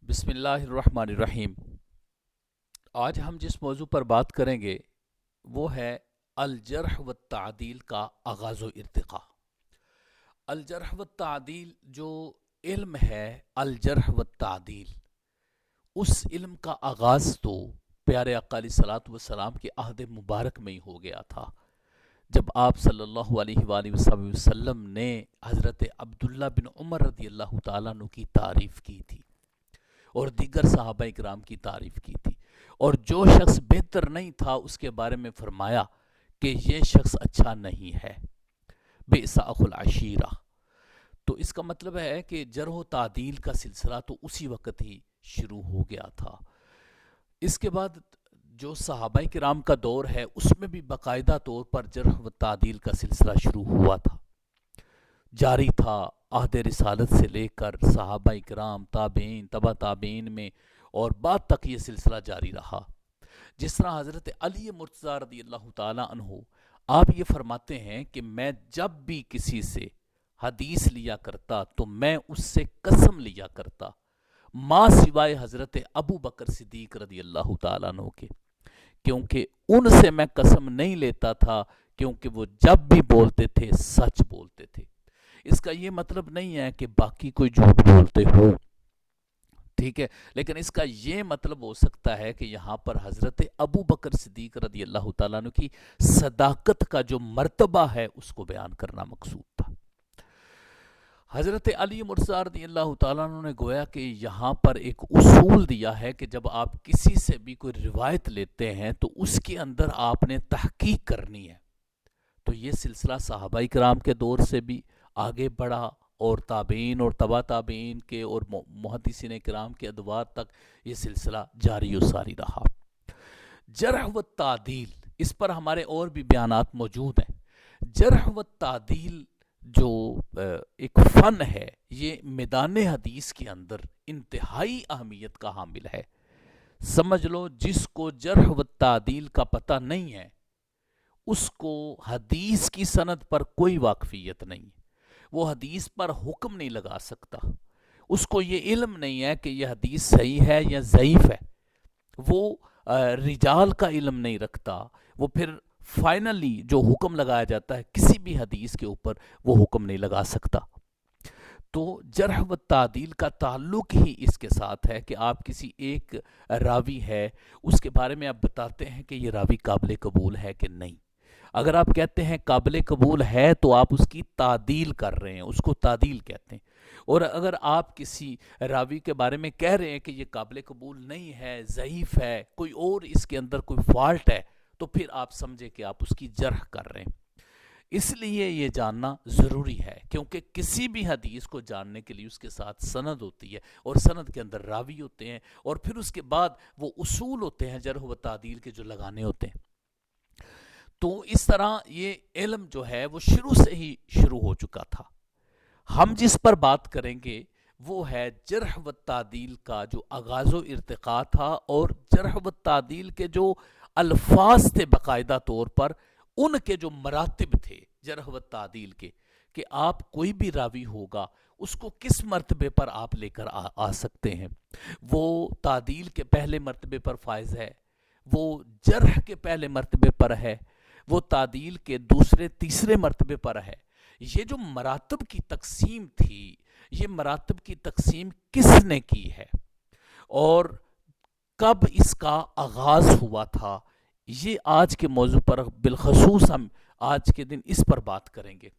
بسم اللہ الرحمن الرحیم۔ آج ہم جس موضوع پر بات کریں گے وہ ہے الجرح و تعدیل کا آغاز و ارتقاء۔ الجرح و تعدیل جو علم ہے، الجرح و تعدیل، اس علم کا آغاز تو پیارے آقا علیہ الصلوۃ والسلام کے عہد مبارک میں ہی ہو گیا تھا، جب آپ صلی اللہ علیہ وآلہ وسلم نے حضرت عبداللہ بن عمر رضی اللہ تعالیٰ عنہ کی تعریف کی تھی اور دیگر صحابہ اکرام کی تعریف کی تھی، اور جو شخص بہتر نہیں تھا اس کے بارے میں فرمایا کہ یہ شخص اچھا نہیں ہے، بئس اخو العشیرہ۔ تو اس کا مطلب ہے کہ جرح و تعدیل کا سلسلہ تو اسی وقت ہی شروع ہو گیا تھا۔ اس کے بعد جو صحابہ کرام کا دور ہے اس میں بھی باقاعدہ طور پر جرح و تعدیل کا سلسلہ شروع ہوا تھا، جاری تھا، عہد رسالت سے لے کر صحابہ کرام، تابعین، تبع تابعین میں اور بعد تک یہ سلسلہ جاری رہا۔ جس طرح حضرت علی مرتضیٰ رضی اللہ تعالی عنہ، آپ یہ فرماتے ہیں کہ میں جب بھی کسی سے حدیث لیا کرتا تو میں اس سے قسم لیا کرتا، ماں سوائے حضرت ابو بکر صدیق رضی اللہ تعالیٰ عنہ کے، کیونکہ ان سے میں قسم نہیں لیتا تھا، کیونکہ وہ جب بھی بولتے تھے سچ بولتے تھے۔ اس کا یہ مطلب نہیں ہے کہ باقی کوئی جھوٹ بولتے ہو، ٹھیک ہے، لیکن اس کا یہ مطلب ہو سکتا ہے کہ یہاں پر حضرت ابو بکر صدیق رضی اللہ تعالیٰ عنہ کی صداقت کا جو مرتبہ ہے اس کو بیان کرنا مقصود تھا۔ حضرت علی مرتضیٰ رضی اللہ تعالیٰ عنہ نے گویا کہ یہاں پر ایک اصول دیا ہے کہ جب آپ کسی سے بھی کوئی روایت لیتے ہیں تو اس کے اندر آپ نے تحقیق کرنی ہے۔ تو یہ سلسلہ صحابہ کرام کے دور سے بھی آگے بڑھا اور تابعین اور تبع تابعین کے اور محدثین کرام کے ادوار تک یہ سلسلہ جاری و ساری رہا۔ جرح و تعدیل، اس پر ہمارے اور بھی بیانات موجود ہیں۔ جرح و تعدیل جو ایک فن ہے، یہ میدان حدیث کے اندر انتہائی اہمیت کا حامل ہے۔ سمجھ لو جس کو جرح و تعدیل کا پتہ نہیں ہے اس کو حدیث کی سند پر کوئی واقفیت نہیں، وہ حدیث پر حکم نہیں لگا سکتا، اس کو یہ علم نہیں ہے کہ یہ حدیث صحیح ہے یا ضعیف ہے، وہ رجال کا علم نہیں رکھتا، وہ پھر فائنلی جو حکم لگایا جاتا ہے کسی بھی حدیث کے اوپر وہ حکم نہیں لگا سکتا۔ تو جرح و تعدیل کا تعلق ہی اس کے ساتھ ہے کہ آپ کسی ایک راوی ہے اس کے بارے میں آپ بتاتے ہیں کہ یہ راوی قابل قبول ہے کہ نہیں۔ اگر آپ کہتے ہیں قابل قبول ہے تو آپ اس کی تعدیل کر رہے ہیں، اس کو تعدیل کہتے ہیں۔ اور اگر آپ کسی راوی کے بارے میں کہہ رہے ہیں کہ یہ قابل قبول نہیں ہے، ضعیف ہے، کوئی اور اس کے اندر کوئی فالٹ ہے، تو پھر آپ سمجھے کہ آپ اس کی جرح کر رہے ہیں۔ اس لیے یہ جاننا ضروری ہے، کیونکہ کسی بھی حدیث کو جاننے کے لیے اس کے ساتھ سند ہوتی ہے اور سند کے اندر راوی ہوتے ہیں، اور پھر اس کے بعد وہ اصول ہوتے ہیں جرح و تعدیل کے جو لگانے ہوتے ہیں۔ تو اس طرح یہ علم جو ہے وہ شروع سے ہی شروع ہو چکا تھا۔ ہم جس پر بات کریں گے وہ ہے جرح و تعدیل کا جو آغاز و ارتقاء تھا، اور جرح و تعدیل کے جو الفاظ تھے باقاعدہ طور پر، ان کے جو مراتب تھے جرح و تعدیل کے، کہ آپ کوئی بھی راوی ہوگا اس کو کس مرتبے پر آپ لے کر آ سکتے ہیں۔ وہ تعدیل کے پہلے مرتبے پر فائز ہے، وہ جرح کے پہلے مرتبے پر ہے، وہ تعدیل کے دوسرے تیسرے مرتبے پر ہے۔ یہ جو مراتب کی تقسیم تھی، یہ مراتب کی تقسیم کس نے کی ہے اور کب اس کا آغاز ہوا تھا، یہ آج کے موضوع پر بالخصوص ہم آج کے دن اس پر بات کریں گے۔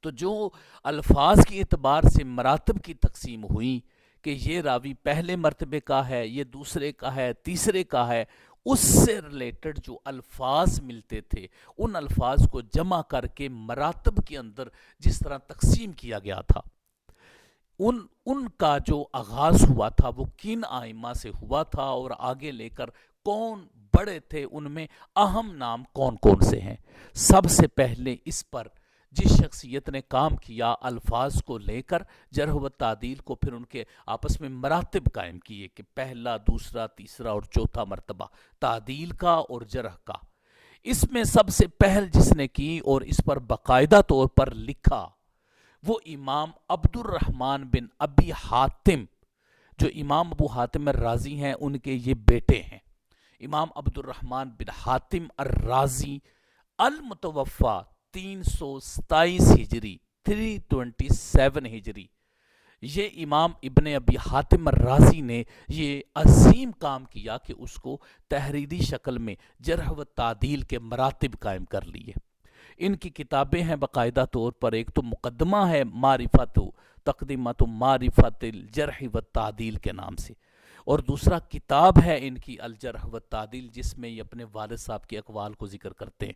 تو جو الفاظ کے اعتبار سے مراتب کی تقسیم ہوئی کہ یہ راوی پہلے مرتبے کا ہے، یہ دوسرے کا ہے، تیسرے کا ہے، اس سے ریلیٹڈ جو الفاظ ملتے تھے ان الفاظ کو جمع کر کے مراتب کے اندر جس طرح تقسیم کیا گیا تھا، ان کا جو آغاز ہوا تھا وہ کن آئمہ سے ہوا تھا، اور آگے لے کر کون بڑے تھے، ان میں اہم نام کون کون سے ہیں۔ سب سے پہلے اس پر جس شخصیت نے کام کیا الفاظ کو لے کر جرح و تعدیل کو، پھر ان کے آپس میں مراتب قائم کیے کہ پہلا، دوسرا، تیسرا اور چوتھا مرتبہ تعدیل کا اور جرح کا، اس میں سب سے پہل جس نے کی اور اس پر باقاعدہ طور پر لکھا وہ امام عبد الرحمن بن ابی حاتم جو امام ابو حاتم الرازی ہیں ان کے یہ بیٹے ہیں، امام عبد الرحمن بن حاتم الرازی المتوفا 327 ہجری 327 ہجری، یہ امام ابن ابی حاتم الرازی نے یہ عظیم کام کیا کہ اس کو تحریری شکل میں جرح و تعدیل کے مراتب قائم کر لیے۔ ان کی کتابیں ہیں باقاعدہ طور پر، ایک تو مقدمہ ہے معرفت تقدیمت معرفت الجرح و تعدیل کے نام سے، اور دوسرا کتاب ہے ان کی الجرح و تعدیل جس میں یہ اپنے والد صاحب کے اقوال کو ذکر کرتے ہیں۔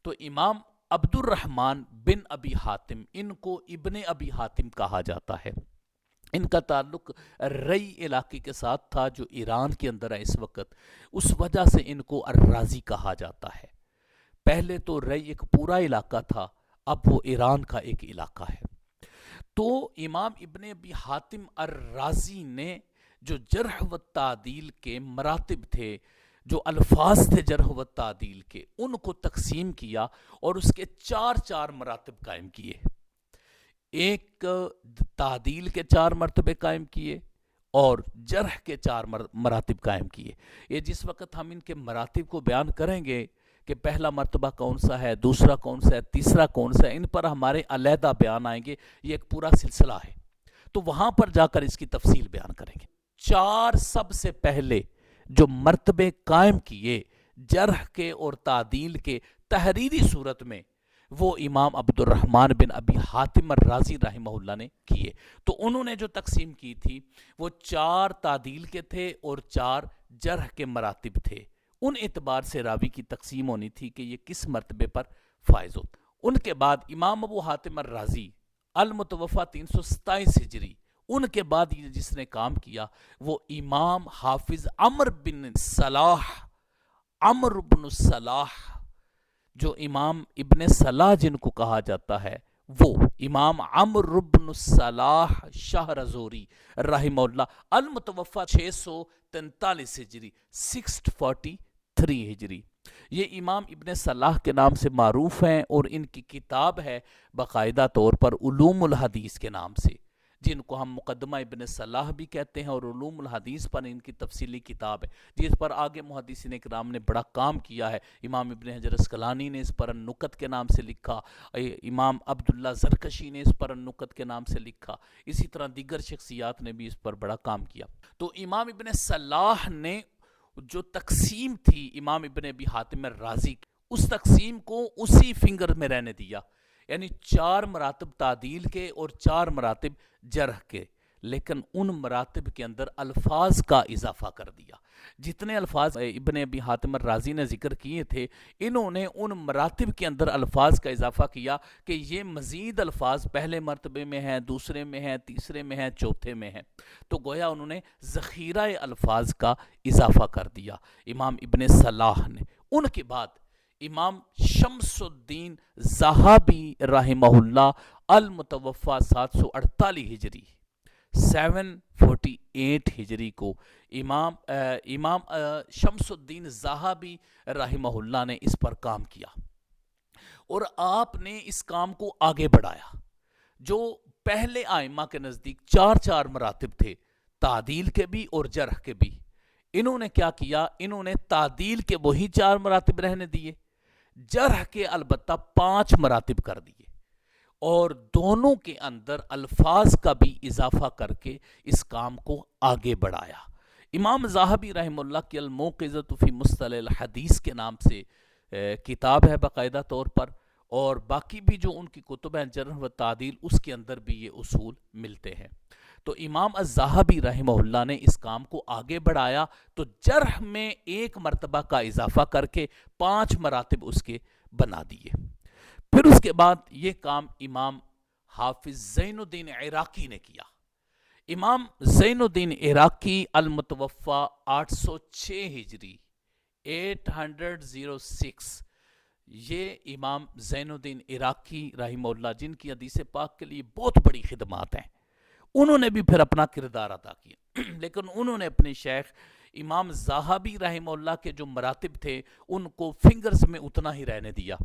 تو امام عبد الرحمن بن ابی حاتم، ان کو ابن ابی حاتم کہا جاتا ہے، ان کا تعلق رئی علاقے کے ساتھ تھا جو ایران کے اندر ہے اس وقت، اس وجہ سے ان کو الرازی کہا جاتا ہے۔ پہلے تو رئی ایک پورا علاقہ تھا، اب وہ ایران کا ایک علاقہ ہے۔ تو امام ابن ابی حاتم الرازی نے جو جرح و تعدیل کے مراتب تھے، جو الفاظ تھے جرح و تعدیل کے، ان کو تقسیم کیا اور اس کے چار مراتب قائم کیے۔ ایک تعدیل کے 4 مرتبے قائم کیے اور جرح کے 4 مراتب قائم کیے۔ یہ جس وقت ہم ان کے مراتب کو بیان کریں گے کہ پہلا مرتبہ کون سا ہے، دوسرا کون سا ہے، تیسرا کون سا ہے، ان پر ہمارے علیحدہ بیان آئیں گے، یہ ایک پورا سلسلہ ہے، تو وہاں پر جا کر اس کی تفصیل بیان کریں گے۔ 4 سب سے پہلے جو مرتبے قائم کیے جرح کے اور تعدیل کے تحریری صورت میں، وہ امام عبد الرحمن بن ابی حاتم الرازی رحمہ اللہ نے کیے۔ تو انہوں نے جو تقسیم کی تھی وہ 4 تعدیل کے تھے اور 4 جرح کے مراتب تھے۔ ان اعتبار سے راوی کی تقسیم ہونی تھی کہ یہ کس مرتبے پر فائز ہو۔ ان کے بعد امام ابو حاتم الرازی المتوفا 327 ہجری، ان کے بعد یہ جس نے کام کیا وہ امام حافظ عمر بن صلاح، جو امام ابن صلاح جن کو کہا جاتا ہے، وہ امام عمرو بن صلاح شہرزوری رحمہ اللہ المتوفا 643 ہجری 643 ہجری، یہ امام ابن صلاح کے نام سے معروف ہیں، اور ان کی کتاب ہے باقاعدہ طور پر علوم الحدیث کے نام سے، جن کو ہم مقدمہ ابن صلاح بھی کہتے ہیں، اور علوم الحدیث پر ان کی تفصیلی کتاب ہے جس پر آگے محدثین اکرام نے بڑا کام کیا ہے۔ امام ابن حجر اسقلانی نے اس پر النکت کے نام سے لکھا، امام عبداللہ زرکشی نے اس پر النکت کے نام سے لکھا، اسی طرح دیگر شخصیات نے بھی اس پر بڑا کام کیا۔ تو امام ابن صلاح نے جو تقسیم تھی امام ابن ابی حاتم الرازی کی، اس تقسیم کو اسی فنگر میں رہنے دیا، یعنی 4 مراتب تعدیل کے اور 4 مراتب جرح کے، لیکن ان مراتب کے اندر الفاظ کا اضافہ کر دیا۔ جتنے الفاظ ابن ابی حاتم الرازی نے ذکر کیے تھے، انہوں نے ان مراتب کے اندر الفاظ کا اضافہ کیا کہ یہ مزید الفاظ پہلے مرتبے میں ہیں، دوسرے میں ہیں، تیسرے میں ہیں، چوتھے میں ہیں، تو گویا انہوں نے ذخیرہ الفاظ کا اضافہ کر دیا امام ابن صلاح نے۔ ان کے بعد امام شمس الدین زاہبی رحمہ اللہ المتوفا 748 ہجری 748 ہجری کو امام شمس الدین زاہبی رحمہ اللہ نے اس پر کام کیا، اور آپ نے اس کام کو آگے بڑھایا۔ جو پہلے ائمہ کے نزدیک 4 مراتب تھے، تعدیل کے بھی اور جرح کے بھی، انہوں نے کیا کیا، انہوں نے تعدیل کے وہی 4 مراتب رہنے دیے، جرح کے البتہ 5 مراتب کر دیے، اور دونوں کے اندر الفاظ کا بھی اضافہ کر کے اس کام کو آگے بڑھایا۔ امام زاہبی رحمہ اللہ کی الموقظۃ فی مصطلح الحدیث کے نام سے کتاب ہے باقاعدہ طور پر، اور باقی بھی جو ان کی کتب ہیں جرح و تعدیل، اس کے اندر بھی یہ اصول ملتے ہیں۔ تو امام الزاہبی رحمہ اللہ نے اس کام کو آگے بڑھایا، تو جرح میں 1 مرتبہ کا اضافہ کر کے 5 مراتب اس کے بنا دیے۔ پھر اس کے بعد یہ کام امام حافظ زین الدین عراقی نے کیا۔ امام زین الدین عراقی المتوفا 806 ہجری 806، یہ امام زین الدین عراقی رحمہ اللہ جن کی حدیث پاک کے لیے بہت بڑی خدمات ہیں، انہوں نے بھی پھر اپنا کردار ادا کیا، لیکن انہوں نے اپنے شیخ امام زاہبی رحمہ اللہ کے جو مراتب تھے ان کو فنگرز میں اتنا ہی رہنے دیا،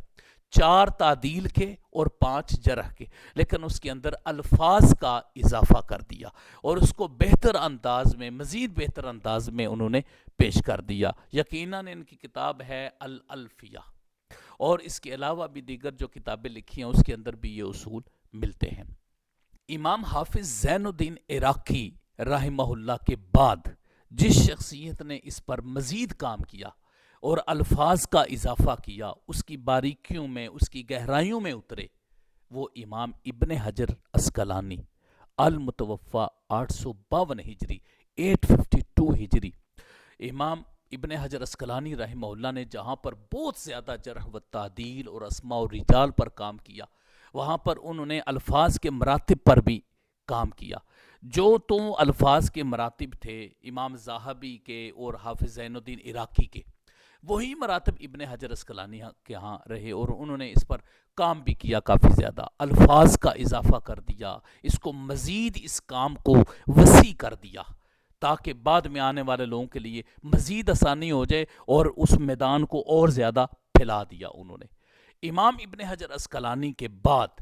4 تعدیل کے اور 5 جرح کے، لیکن اس کے اندر الفاظ کا اضافہ کر دیا اور اس کو بہتر انداز میں، مزید بہتر انداز میں انہوں نے پیش کر دیا۔ یقیناً ان کی کتاب ہے الالفیہ، اور اس کے علاوہ بھی دیگر جو کتابیں لکھی ہیں اس کے اندر بھی یہ اصول ملتے ہیں۔ امام حافظ زین الدین عراقی رحمہ اللہ کے بعد جس شخصیت نے اس پر مزید کام کیا اور الفاظ کا اضافہ کیا، اس کی باریکیوں میں، اس کی گہرائیوں میں اترے، وہ امام ابن حجر اسقلانی، المتوفا 852 ہجری 852 ہجری۔ امام ابن حجر اسقلانی رحمہ اللہ نے جہاں پر بہت زیادہ جرح و تعدیل اور اسماء و رجال پر کام کیا، وہاں پر انہوں نے الفاظ کے مراتب پر بھی کام کیا۔ جو تو الفاظ کے مراتب تھے امام زاہبی کے اور حافظ زین الدین عراقی کے، وہی مراتب ابن حجر اسقلانی کے ہاں رہے، اور انہوں نے اس پر کام بھی کیا، کافی زیادہ الفاظ کا اضافہ کر دیا، اس کو مزید اس کام کو وسیع کر دیا تاکہ بعد میں آنے والے لوگوں کے لیے مزید آسانی ہو جائے، اور اس میدان کو اور زیادہ پھیلا دیا انہوں نے۔ امام ابن حجر اسقلانی کے بعد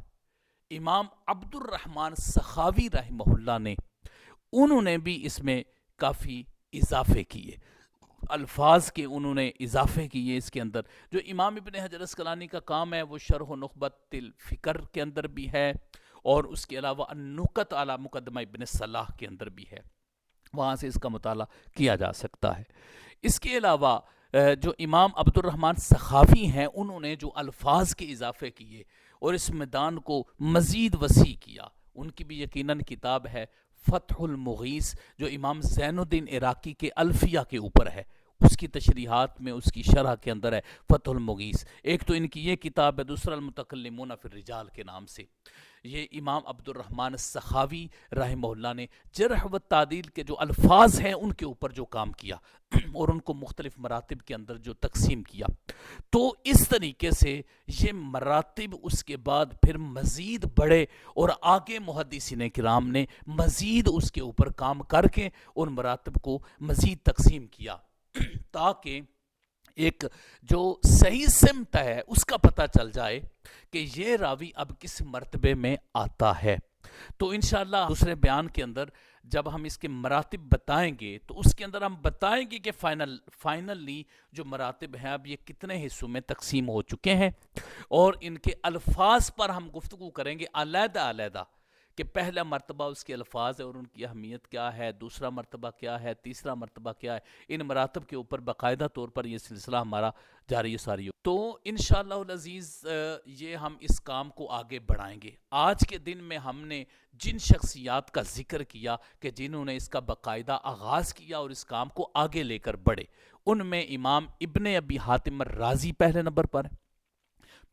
امام عبد الرحمن سخاوی رحمہ اللہ نے، انہوں نے بھی اس میں کافی اضافے کیے، الفاظ کے انہوں نے اضافے کیے اس کے اندر۔ جو امام ابن حجر اسقلانی کا کام ہے وہ شرح و نخبۃ الفکر کے اندر بھی ہے، اور اس کے علاوہ النکت علی مقدمہ ابن صلاح کے اندر بھی ہے، وہاں سے اس کا مطالعہ کیا جا سکتا ہے۔ اس کے علاوہ جو امام عبد الرحمن سخاوی ہیں، انہوں نے جو الفاظ کے اضافے کیے اور اس میدان کو مزید وسیع کیا، ان کی بھی یقیناً کتاب ہے فتح المغیث، جو امام زین الدین عراقی کے الفیہ کے اوپر ہے، اس کی تشریحات میں، اس کی شرح کے اندر ہے فتح المغیث۔ ایک تو ان کی یہ کتاب ہے، دوسرا المتکلمون فی الرجال کے نام سے۔ یہ امام عبد الرحمن سخاوی رحمہ اللہ نے جرح و تعدیل کے جو الفاظ ہیں ان کے اوپر جو کام کیا اور ان کو مختلف مراتب کے اندر جو تقسیم کیا، تو اس طریقے سے یہ مراتب اس کے بعد پھر مزید بڑھے، اور آگے محدثین کرام نے مزید اس کے اوپر کام کر کے ان مراتب کو مزید تقسیم کیا تاکہ ایک جو صحیح سمت ہے اس کا پتہ چل جائے کہ یہ راوی اب کس مرتبے میں آتا ہے۔ تو انشاءاللہ دوسرے بیان کے اندر جب ہم اس کے مراتب بتائیں گے تو اس کے اندر ہم بتائیں گے کہ فائنلی جو مراتب ہیں اب یہ کتنے حصوں میں تقسیم ہو چکے ہیں، اور ان کے الفاظ پر ہم گفتگو کریں گے علیحدہ علیحدہ، کہ پہلا مرتبہ اس کے الفاظ ہے اور ان کی اہمیت کیا ہے، دوسرا مرتبہ کیا ہے، تیسرا مرتبہ کیا ہے۔ ان مراتب کے اوپر باقاعدہ طور پر یہ سلسلہ ہمارا جاری ساری ہو۔ تو انشاءاللہ العزیز یہ ہم اس کام کو آگے بڑھائیں گے۔ آج کے دن میں ہم نے جن شخصیات کا ذکر کیا کہ جنہوں نے اس کا باقاعدہ آغاز کیا اور اس کام کو آگے لے کر بڑھے، ان میں امام ابن ابی حاتم الرازی پہلے نمبر پر ہے،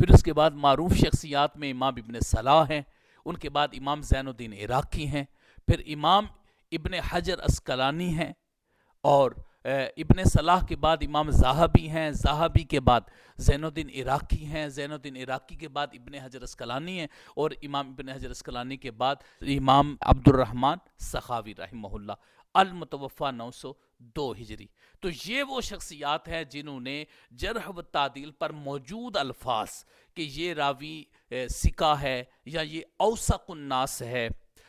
پھر اس کے بعد معروف شخصیات میں امام ابن صلاح ہیں، ان کے بعد امام زین الدین عراقی ہیں، پھر امام ابن حجر اسقلانی ہیں، اور ابن صلاح کے بعد امام زاہبی ہیں، زاہبی کے بعد زین الدین عراقی ہیں، زین الدین عراقی کے بعد ابن حجر اسقلانی ہیں، اور امام ابن حجر اسقلانی کے بعد امام عبد الرحمن سخاوی رحمہ اللہ، المتوفا 902 ہجری۔ تو یہ وہ شخصیات ہیں جنہوں نے جرح و تعدیل پر موجود الفاظ کہ یہ راوی ثقہ ہے، یا یہ اوثق الناس ہے،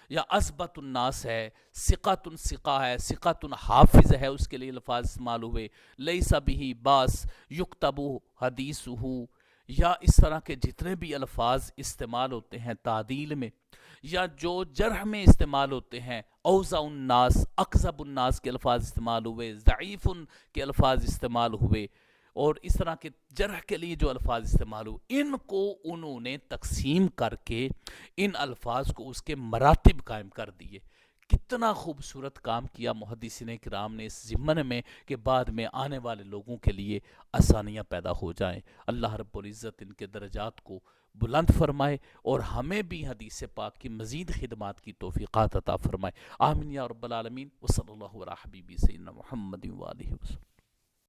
یا اثبت الناس ہے، ثقۃ ثقہ ہے، ثقۃ حافظ ہے، اس کے لیے الفاظ استعمال ہوئے، لیس بہ باس یکتب حدیثہ، یا اس طرح کے جتنے بھی الفاظ استعمال ہوتے ہیں تعدیل میں، یا جو جرح میں استعمال ہوتے ہیں، اوضع الناس، اکذب الناس کے الفاظ استعمال ہوئے، ضعیف کے الفاظ استعمال ہوئے، اور اس طرح کے جرح کے لیے جو الفاظ استعمال ہوئے، ان کو انہوں نے تقسیم کر کے ان الفاظ کو اس کے مراتب قائم کر دیے۔ کتنا خوبصورت کام کیا محدثین کرام نے اس ضمن میں کہ بعد میں آنے والے لوگوں کے لیے آسانیاں پیدا ہو جائیں۔ اللہ رب العزت ان کے درجات کو بلند فرمائے اور ہمیں بھی حدیث پاک کی مزید خدمات کی توفیقات عطا فرمائے۔ آمین یا رب العالمین۔ وصلی اللہ علی حبیبی سیدنا محمد وآلہ وسلم۔